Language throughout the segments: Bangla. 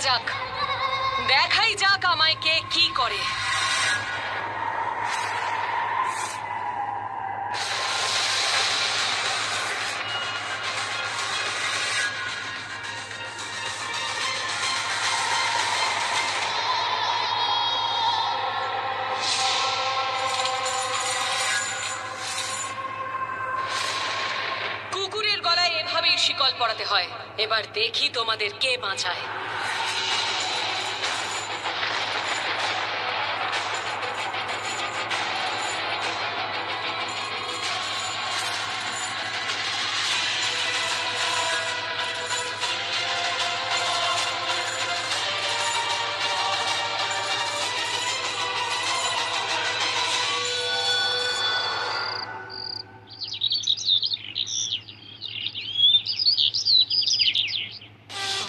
যাক, দেখাই যাক আমায় কে কি করে। কুকুরের গলায় এভাবেই শিকল পরাতে হয়। এবার দেখি তোমাদের কে বাঁচায়।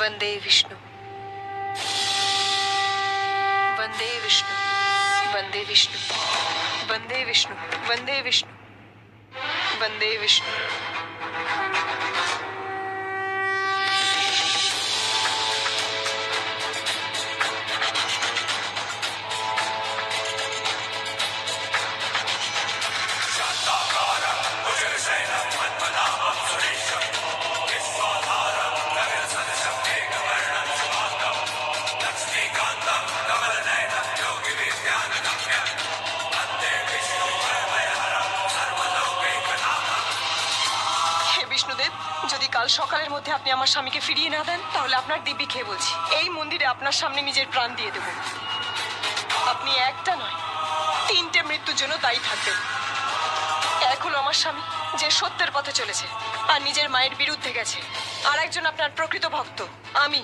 वंदे विष्णु, वंदे विष्णु, वंदे विष्णु, वंदे विष्णु, वंदे विष्णु, वंदे विष्णु। যদি কাল সকালের মধ্যে আপনি আমার স্বামীকে ফিরিয়ে না দেন, তাহলে আপনার দিব্যি খেয়ে বলছি এই মন্দিরে আপনার সামনে নিজের প্রাণ দিয়ে দেব। আপনি একটা নয়, 3টে মৃত্যুর জন্য দায়ী থাকবেন। এক হলো আমার স্বামী, যে সত্যের পথে চলেছে আর নিজের মায়ের বিরুদ্ধে গেছে। আর একজন আপনার প্রকৃত ভক্ত আমি।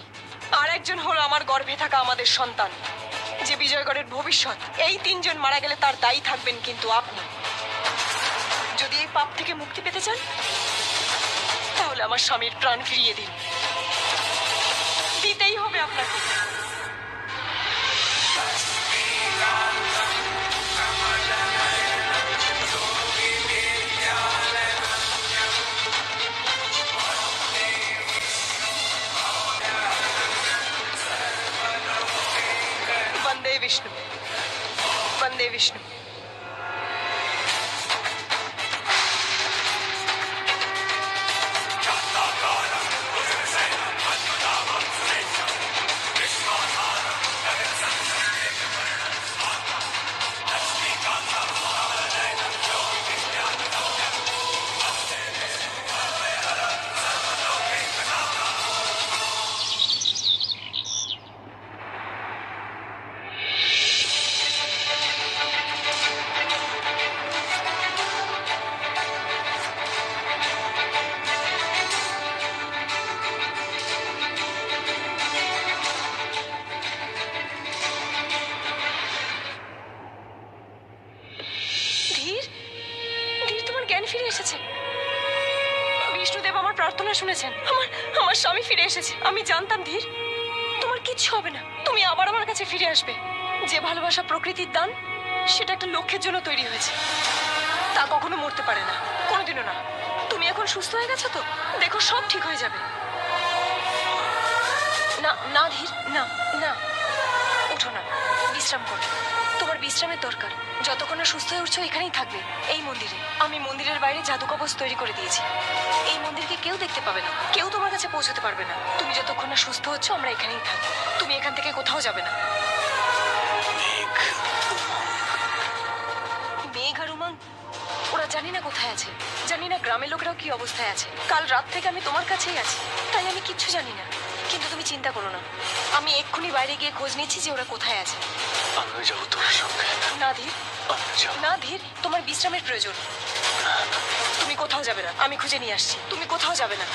আর একজন হলো আমার গর্ভে থাকা আমাদের সন্তান, যে বিজয়গড়ের ভবিষ্যৎ। এই 3জন মারা গেলে তার দায়ী থাকবেন কিন্তু আপনি। যদি এই পাপ থেকে মুক্তি পেতে চান, তাহলে আমার স্বামীর প্রাণ ফিরিয়ে দিন। দিতেই হবে আপনাকে। वंदे विष्णु, वंदे विष्णु। বিষ্ণুদেব আমার প্রার্থনা শুনেছেন। আমার স্বামী ফিরে এসেছে। আমি জানতাম ধীর, তোমার কিচ্ছু হবে না। তুমি আবার আমার কাছে ফিরে আসবে। যে ভালোবাসা প্রকৃতির দান, সেটা একটা লক্ষ্যের জন্য তৈরি হয়েছে। তা কখনো মরতে পারে না, কোনোদিনও না। তুমি এখন সুস্থ হয়ে গেছো তো, দেখো সব ঠিক হয়ে যাবে। না না ধীর, না না, ওঠো না, বিশ্রাম করো। তোমার বিশ্রামের দরকার। যতক্ষণ না সুস্থ হয়ে উঠছো এখানেই থাকবে, এই মন্দিরে। আমি মন্দিরের বাইরে জাদু কবচ তৈরি করে দিয়েছি। এই মন্দিরকে কেউ দেখতে পাবে না, কেউ তোমার কাছে পৌঁছতে পারবে না। তুমি যতক্ষণ না সুস্থ হচ্ছ আমরা এখানেই থাকবো। তুমি এখান থেকে কোথাও যাবে না। মেঘ আর উমাং, ওরা জানি না কোথায় আছে, জানি না গ্রামের লোকেরাও কি অবস্থায় আছে। কাল রাত থেকে আমি তোমার কাছেই আছি, তাই আমি কিচ্ছু জানি না। কিন্তু তুমি চিন্তা করো না, আমি এক্ষুনি বাইরে গিয়ে খোঁজ নিচ্ছি যে ওরা কোথায় আছে। আমি যাবো তোমার সঙ্গে। না ধীর, না ধীর, তোমার বিশ্রামের প্রয়োজন। তুমি কোথাও যাবে না, আমি খুঁজে নিয়ে আসছি। তুমি কোথাও যাবে না।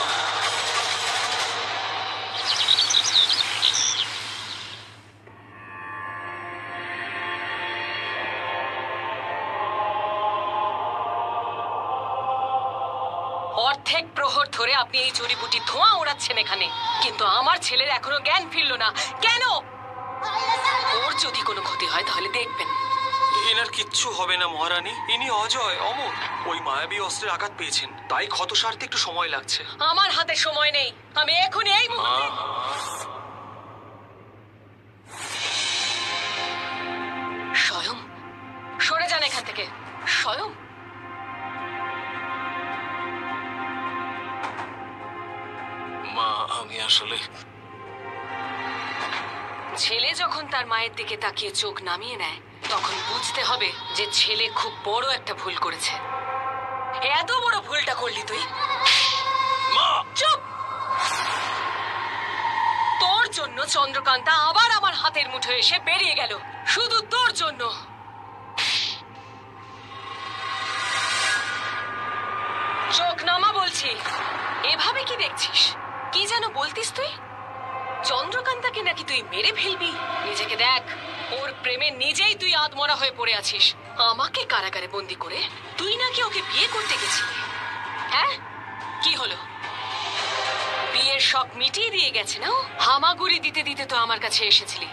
অর্ধেক প্রহর ধরে আপনি এই জড়িবুটি ধোঁয়া ওড়াচ্ছেন এখানে, কিন্তু আমার ছেলের এখনো জ্ঞান ফিরল না। কেন? ওর যদি কোনো ক্ষতি হয় তাহলে দেখবেন। এনার কিচ্ছু হবে না মহারানী, ইনি অজয়, অমর। ওই মায়াবী অস্ত্রের আঘাত পেয়েছেন, তাই ক্ষত সারতে একটু সময় লাগছে। আমার হাতে সময় নেই, আমি এখনই এই মুহূর্তে। আমি আসলে ছেলে যখন তার মায়ের দিকে তাকিয়ে চোখ নামিয়ে নেয় তখন বুঝতে হবে যে ছেলে খুব বড় একটা ভুল করেছে। এত বড় ভুলটা করলি তুই। মা! চুপ! তোর জন্য চন্দ্রকান্তা আবার আমার হাতের মুঠোয় এসে বেরিয়ে গেল, শুধু তোর জন্য। চোখ নামা বলছি। এভাবে কি দেখছিস? কি যেন বলতিস তুই? চন্দ্রকান্তাকে নাকি তুই মেরে ফেলবি? নিজেকে দেখ, ওর প্রেমে নিজেই তুই আধমরা হয়ে পড়ে আছিস। আমাকে কারাগারে বন্দি করে তুই নাকি ওকে বিয়ে করতে গেছিলি। হ্যাঁ, কি হলো? বিয়ের শখ মিটিয়ে দিয়ে গেছে না ও? হামাগুড়ি দিতে দিতে তো আমার কাছে এসেছিলি।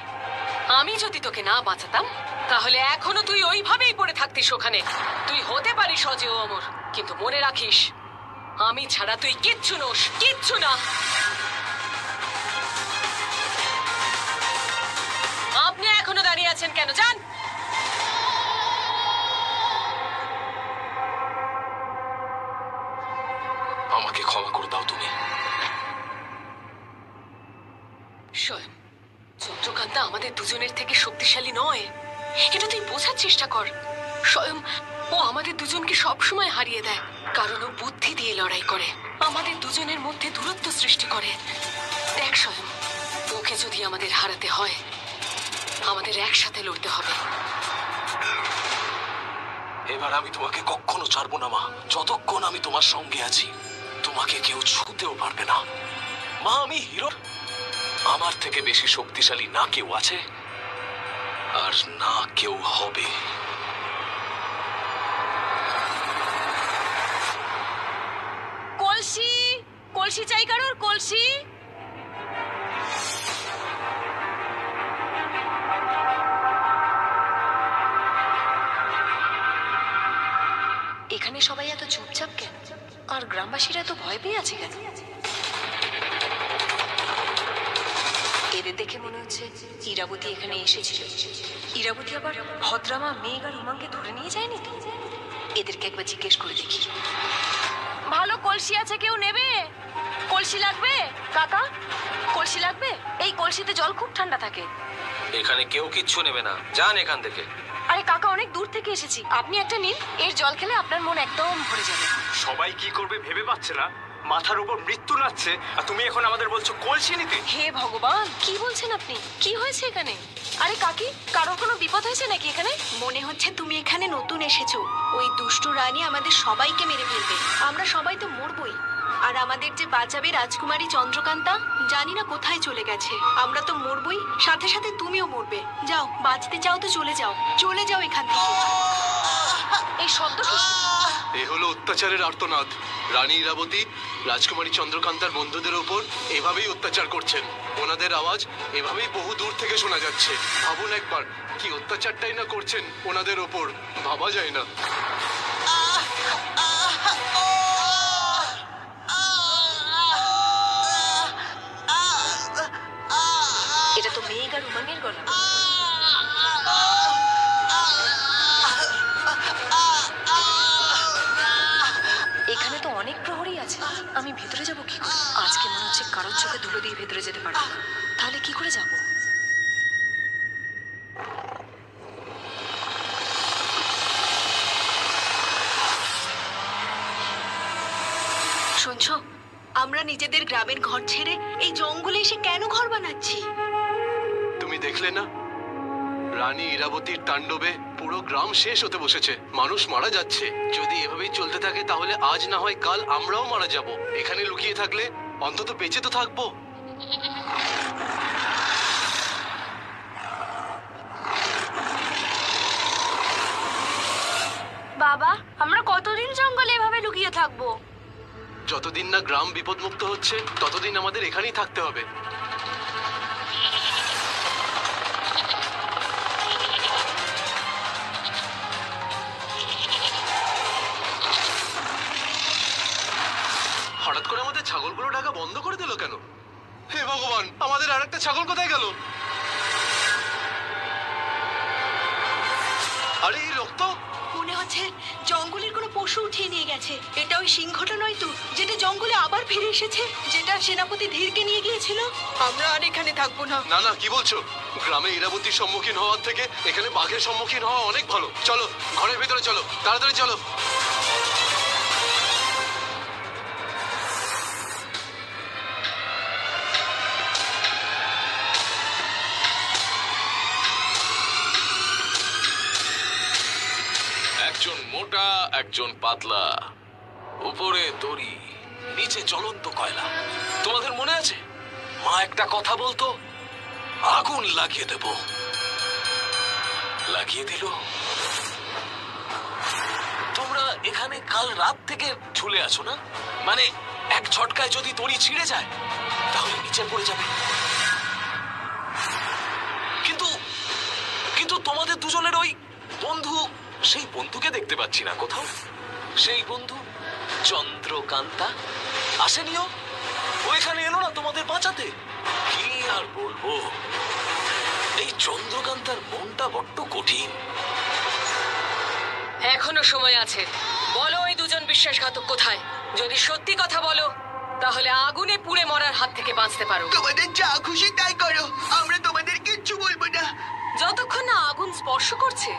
আমি যদি তোকে না বাঁচাতাম তাহলে এখনো তুই ওইভাবেই পড়ে থাকতিস ওখানে। তুই হতে পারিস অজেয় অমর, কিন্তু মনে রাখিস আমি ছাড়া তুই কিচ্ছু নোস, কিচ্ছু না। আপনি এখনো দাঁড়িয়ে আছেন কেন? যান। আমাকে ক্ষমা করে দাও তুমি। স্বয়ং চন্দ্রকান্তা আমাদের দুজনের থেকে শক্তিশালী নয়, এটা তুই বোঝার চেষ্টা কর। স্বয়ং ও আমাদের দুজনকে সবসময় হারিয়ে দেয়, কারণ ও বুদ্ধি দিয়ে লড়াই করে, আমাদের দুজনের মধ্যে দূরত্ব সৃষ্টি করে। দেখ স্বয়ং, ওকে যদি আমাদের হারাতে হয় আমাদের একসাথে লড়তে হবে। এবার আমি তোমাকে কখনো ছাড়বো না মা। যতক্ষণ আমি তোমার সঙ্গে আছি তোমাকে কেউ ছুঁতেও পারবে না। মা, আমি হিরো। আমার থেকে বেশি শক্তিশালী না কেউ আছে আর না কেউ হবে। কলসি, কলসি চাই কারোর? কলসি। এখানে সবাই এত চুপচাপ কেন, আর গ্রামবাসীরা এত ভয় পেয়ে আছে কেন? এদের দেখে মনে হচ্ছে ইরাবতী এখানে এসেছিল। ইরাবতী আবার ভদ্রামা, মেঘ আর উমাংকে ধরে নিয়ে যায়নি তো? এদেরকে একবার জিজ্ঞেস করে দেখি। ভালো কলসি আছে, কেউ নেবে? কলসি লাগবে কাকা? কলসি লাগবে? এই কলসিতে জল খুব ঠান্ডা থাকে। এখানে কেউ কিচ্ছু নেবে না, যান এখান থেকে। আরে কাকা, অনেক দূর থেকে এসেছি, আপনি একটা নিন। এর জল খেলে আপনার মন একদম ভরে যাবে। সবাই কি করবে ভেবে পাচ্ছে না, মাথার উপর মৃত্যু নাচছে, আর তুমি এখন আমাদের বলছো কলসি নিতে? হে ভগবান, কি বলছেন আপনি? কি হয়েছে এখানে? আরে কাকি, কারোর কোনো বিপদ হয়েছে নাকি এখানে? মনে হচ্ছে তুমি এখানে নতুন এসেছো। ওই দুষ্টু রানী আমাদের সবাইকে মেরে ফেলবে। আমরা সবাই তো মরবই। আর আমাদের যে বাঁচাবে রাজকুমারী চন্দ্রকান্তা, জানি না কোথায় চলে গেছে। আমরা তো মরবই, সাথে সাথে তুমিও মরবে। যাও, বাঁচতে চাও তো চলে যাও, চলে যাও এখান থেকে। এই শব্দ কি? এ হলো অত্যাচারের আর্তনাদ। রানী ইরাবতী রাজকুমারী চন্দ্রকান্তার বন্ধুদের ওপর এভাবেই অত্যাচার করছেন। ওনাদের আওয়াজ এভাবেই বহু দূর থেকে শোনা যাচ্ছে। ভাবুন একবার, কি অত্যাচারটাই না করছেন ওনাদের ওপর, ভাবা যায় না। এটা তো মেঘ আর উমাঙ্গের গলা। এখানে তো অনেক প্রহরী আছে, আমি ভেতরে যাব কি করে? আজকে মনে হচ্ছে কারোর চোখে ধুলো দিয়ে ভেতরে যেতে পারবো না। তাহলে কি করে যাব? শুনছো, আমরা নিজেদের গ্রামের ঘর ছেড়ে এই জঙ্গলে এসে কেন ঘর বানাচ্ছি? তুমি দেখলে না, রানী ইরাবতীর তাণ্ডবে পুরো গ্রাম শেষ হতে বসেছে, মানুষ মারা যাচ্ছে। যদি এভাবেই চলতে থাকে তাহলে আজ না হয় কাল আমরাও মারা যাব। এখানে লুকিয়ে থাকলে অন্তত বেঁচে তো থাকবো। বাবা, আমরা কতদিন জঙ্গলে এভাবে লুকিয়ে থাকবো? যতদিন না গ্রাম বিপদমুক্ত হচ্ছে ততদিন আমাদের এখানেই থাকতে হবে। হঠাৎ করে আমাদের ছাগলগুলো ডাকা বন্ধ করে দিল কেন? হে ভগবান, আমাদের আরেকটা ছাগল কোথায় গেল? আরে এই রক্ত! মনে হচ্ছে আছে জঙ্গলের কোনো পশু উঠিয়ে নিয়ে গেছে। এটা ওই সিংহটা নয় তো, যেটা জঙ্গলে আবার ফিরে এসেছে, যেটা সেনাপতি ধীরকে নিয়ে গিয়েছিল? আমরা আর এখানে থাকবো না। না না, কি বলছো? গ্রামে ইরাবতীর সম্মুখীন হওয়ার থেকে এখানে বাঘের সম্মুখীন হওয়া অনেক ভালো। চলো ঘরের ভিতরে চলো, তাড়াতাড়ি চলো। একজন মোটা, একজন পাতলা, উপরে দড়ি, নিচে জ্বলন্ত কয়লা। তোমাদের মনে আছে মা একটা কথা বলতো, আগুন লাগিয়ে দেব, লাগিয়ে দিল। তোমরা এখানে কাল রাত থেকে ঝুলে আছো না? মানে এক ঝটকায় যদি দড়ি ছিঁড়ে যায় তাহলে নিচে পড়ে যাবে। কিন্তু কিন্তু তোমাদের দুজনের ওই বন্ধু, সেই বন্ধুকে দেখতে পাচ্ছি না কোথাও। সেই বন্ধু চন্দ্রকান্তা আসেনিও, ও এখানে এলো না তোমাদের বাঁচাতে। কি আর বলবো, এই চন্দ্রকান্তার মনটা বড্ড কঠিন। এখনো সময় আছে, বলো ওই দুজন বিশ্বাসঘাতক কোথায়? যদি সত্যি কথা বলো তাহলে আগুনে পুড়ে মরার হাত থেকে বাঁচতে পারো। তোমাদের যা খুশি তাই করো, আমরা তোমাদের কিচ্ছু বলবো না। যতক্ষণ না আগুন স্পর্শ করছে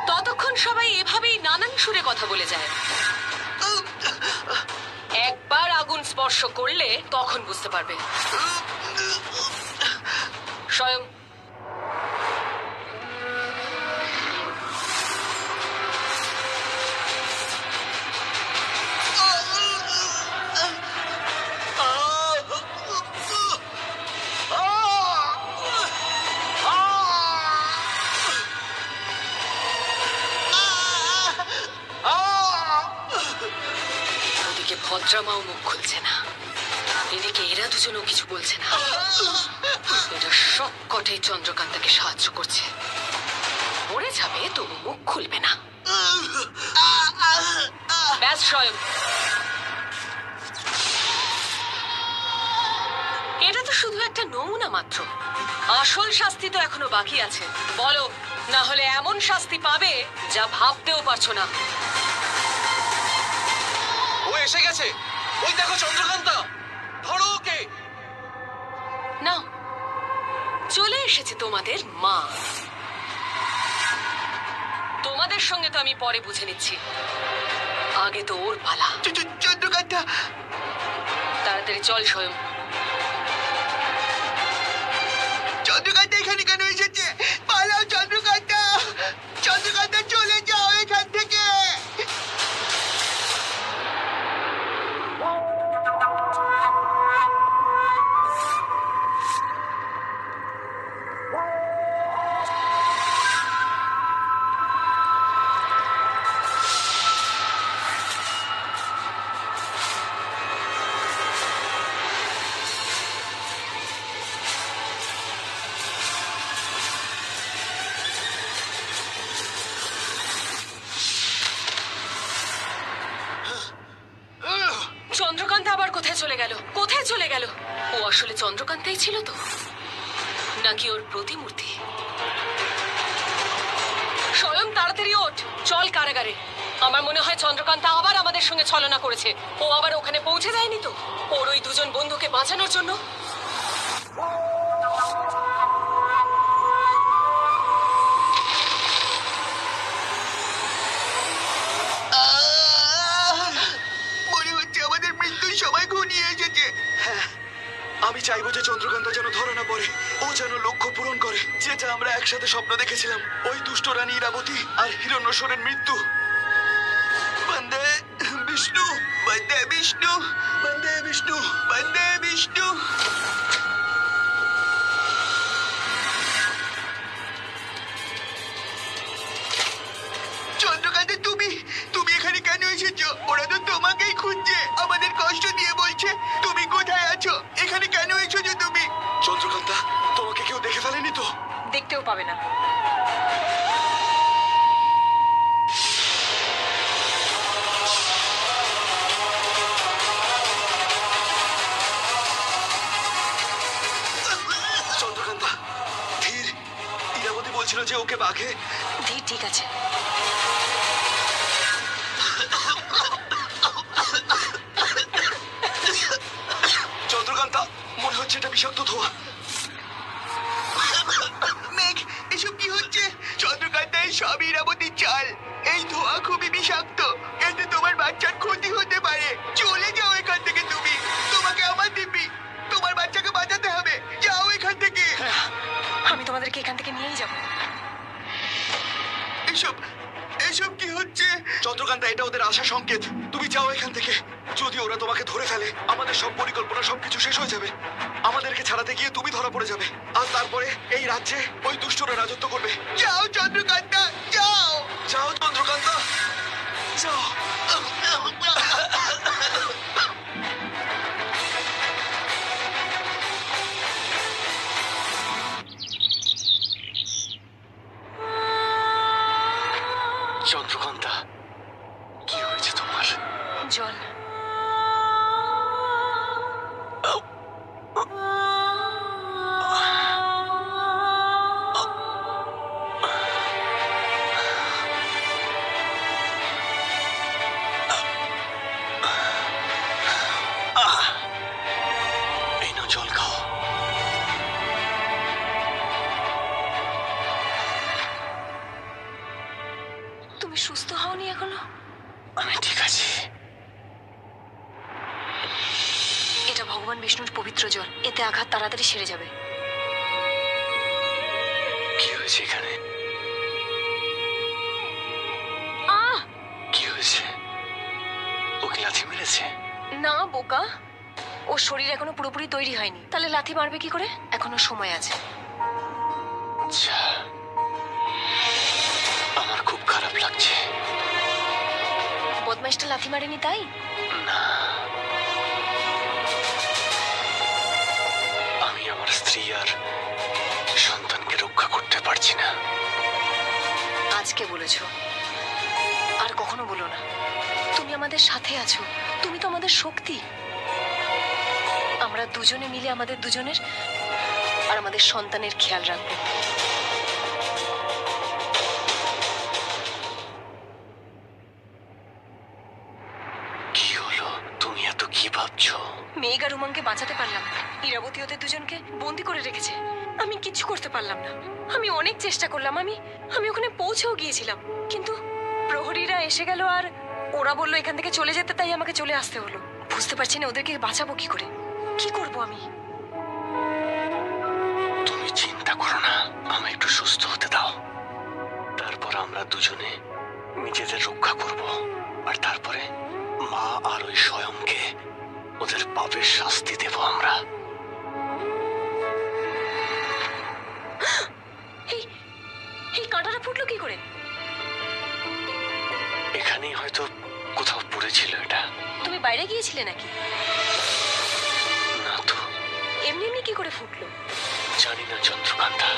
ততক্ষণ সবাই এভাবেই নানান সুরে কথা বলে যায়। একবার আগুন স্পর্শ করলে তখন বুঝতে পারবে। স্বয়ং ওদিকে ভদ্রামাও মুখ খুলছে না, এদিকে এরা দুজনও কিছু বলছে না। এরা সব কটাই চন্দ্রকান্তাকে সাহায্য করছে। মরে যাবে তবু মুখ খুলবে না। ব্যাস স্বয়ং, এটা তো শুধু একটা নমুনা মাত্র, আসল শাস্তি তো এখনো বাকি আছে। বলো, না হলে এমন শাস্তি পাবে যা ভাবতেও পারছো না। ও এসে গেছে, ওই দেখো চন্দ্রকান্তা, ধরো ওকে। নাও, চলে এসেছে তোমাদের মা। তোমাদের সঙ্গে তো আমি পরে বুঝে নিচ্ছি, আগে তো ওর পালা। চন্দ্রকান্তা, তাড়াতাড়ি চল স্বয়ং। চন্দ্রকান্তা এখানে কেন এসেছে? পালাও চন্দ্রকান্তা, চন্দ্রকান্তা চলে যাও এখান থেকে। চন্দ্রকান্তা আবার কোথায় চলে গেল? কোথায় চলে গেল? ও আসলে চন্দ্রকান্তাই ছিল তো, নাকি ওর প্রতিমূর্তি? স্বয়ং তাড়াতাড়ি ওঠ, চল কারাগারে। আমার মনে হয় চন্দ্রকান্তা আবার আমাদের সঙ্গে ছলনা করেছে। ও আবার ওখানে পৌঁছে যায়নি তো ওর ওই দুজন বন্ধুকে বাঁচানোর জন্য? মনে হচ্ছে আমাদের মৃত্যুর সময় ঘনিয়ে এসেছে। হ্যাঁ, আমি চাইবো যে চন্দ্রকান্তা যেন ধরা না পড়ে, ও যেন লক্ষ্য পূরণ করে, যেটা আমরা একসাথে স্বপ্ন দেখেছিলাম, ওই দুষ্ট রানী ইরাবতী আর হিরণ্যশ্বরের মৃত্যু। বন্দে বিষ্ণু, বন্দে বিষ্ণু, বন্দে বিষ্ণু, বন্দে বিষ্ণু। চন্দ্রকান্তা, তুমি তুমি এখানে কেন এসেছো? ওরা তো তোমাকেই খুঁজছে, আমাদের কষ্ট দিয়ে বলছে তুমি কোথায় আছো, এখানে কেন এসেছো তুমি? চন্দ্রকান্তা, তোমাকে কেউ দেখে ফেলেনি তো? দেখতেও পাবে না। চন্দ্রকান্তা, ধীর, ইরাবতী বলছিল যে ওকে বাঘে। ধীর ঠিক আছে। যাব। এসব এসব কি হচ্ছে? চন্দ্রকান্তা, এটা ওদের আশা সংকেত। তুমি যাও এখান থেকে। যদি ওরা তোমাকে ধরে ফেলে, আমাদের সব পরিকল্পনা সবকিছু শেষ হয়ে যাবে। আমাদেরকে ছাড়াতে গিয়ে তুমি ধরা পড়ে যাবে, আর তারপরে এই রাজ্যে ওই দুষ্টরা রাজত্ব করবে। যাও চন্দ্রকান্তা, যাও। যাও চন্দ্রকান্তা, যাও। চন্দ্রকান্তা, কি হয়েছে তোমার? জল। এই নাও, জল খাও। তুমি সুস্থ হওনি এখনো? আমি ঠিক আছি। এটা ভগবান বিষ্ণুর পবিত্র জল, এতে আঘাত তাড়াতাড়ি সেরে যাবে। কি হয়েছে এখানে? কি হয়েছে? ওকে লাথি মেরেছে? না বোকা, ওর শরীর এখনো পুরোপুরি তৈরি হয়নি, তাহলে লাথি মারবে কি করে? এখনো সময় আছে। আচ্ছা, আমার খুব খারাপ লাগছে। বদমাইশটা লাথি মারেনি তাই? না, আমি আমার স্ত্রী আর সন্তানকে রক্ষা করতে পারছি না। আজকে বলেছো, আর কখনো বলো না। তুমি আমাদের সাথে আছো, তুমি তো আমাদের শক্তি। আমরা দুজনে মিলে আমাদের দুজনের আর আমাদের সন্তানের খেয়াল রাখবো। কি হলো? তুমি এত কি ভাবছো? মেঘ আর উমাংকে বাঁচাতে পারলাম না, ইরাবতী ওদের দুজনকে বন্দি করে রেখেছে। আমি কিছু করতে পারলাম না। আমি অনেক চেষ্টা করলাম, আমি ওখানে পৌঁছেও গিয়েছিলাম, কিন্তু প্রহরীরা এসে গেল আর ওরা বললো এখান থেকে চলে যেতে, তাই আমাকে চলে আসতে হলো। বুঝতে পারছি না ওদেরকে বাঁচাবো কি করে, কি করব আমি। তুমি চিন্তা করো না, আমায় একটু সুস্থ হতে দাও। তারপর আমরা দুজনে নিজেদের রক্ষা করব, আর তারপরে মা আর ওই স্বয়ংকে ওদের পাপের শাস্তি দেব আমরা। এই কাঁটাটা ফুটলো কি করে? এখানেই হয়তো কোথাও পড়েছিল এটা। তুমি বাইরে গিয়েছিলে নাকি? না তো। এমনি এমনি কি করে ফুটলো? জানি না চন্দ্রকান্তা,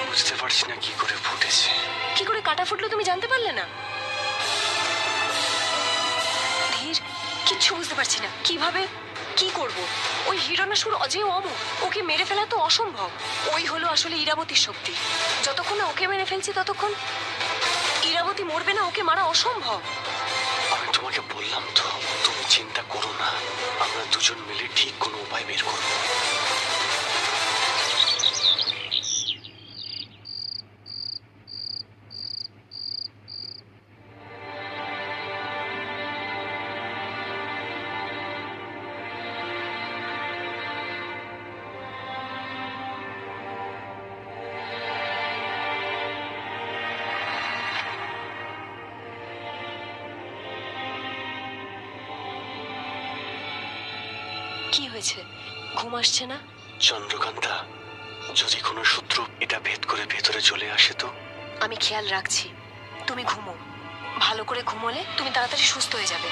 বুঝতে পারছি না কি করে ফুটেছে। কি করে কাঁটা ফুটলো তুমি জানতে পারলে না? ধীর, কিচ্ছু বুঝতে পারছি না। কিভাবে কি করব? ওই হিরণাসুর অজেয় অমর, ওকে মেরে ফেলা তো অসম্ভব। ওই হলো আসলে ইরাবতীর শক্তি। যতক্ষণ না ওকে মেরে ফেলছি ততক্ষণ ইরাবতী মরবে না, ওকে মারা অসম্ভব। আমি তোমাকে বললাম তো, তুমি চিন্তা করো না, আমরা দুজন মিলে ঠিক কোনো উপায় বের করব। কি হয়েছে? ঘুম আসছে না? চন্দ্রকান্তা, যদি কোনো শত্রু এটা ভেদ করে ভেতরে চলে আসে তো? আমি খেয়াল রাখছি, তুমি ঘুমো। ভালো করে ঘুমোলে তুমি তাড়াতাড়ি সুস্থ হয়ে যাবে।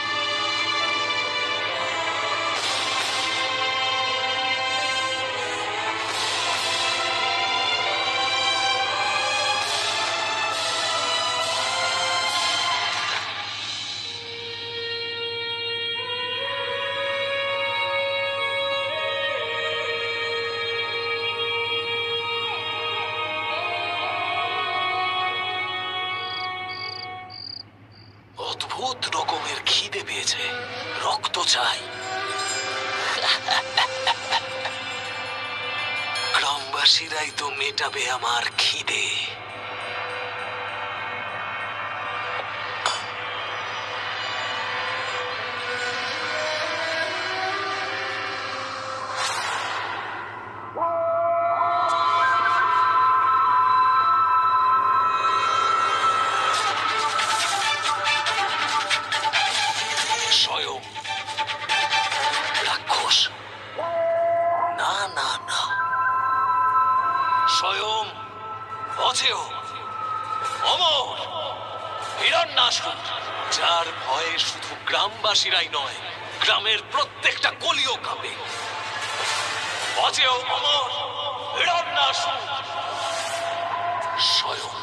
অদ্ভুত রকমের খিদে পেয়েছে, রক্ত চাই। গ্রামবাসীরাই তো মেটাবে আমার খিদে। অজেয় অমর হিরণ্যাসুর, যার ভয়ে শুধু গ্রামবাসীরাই নয়, গ্রামের প্রত্যেকটা গলিও কাঁপে। অজেয় অমর হিরণ্যাসুর, স্বয়ং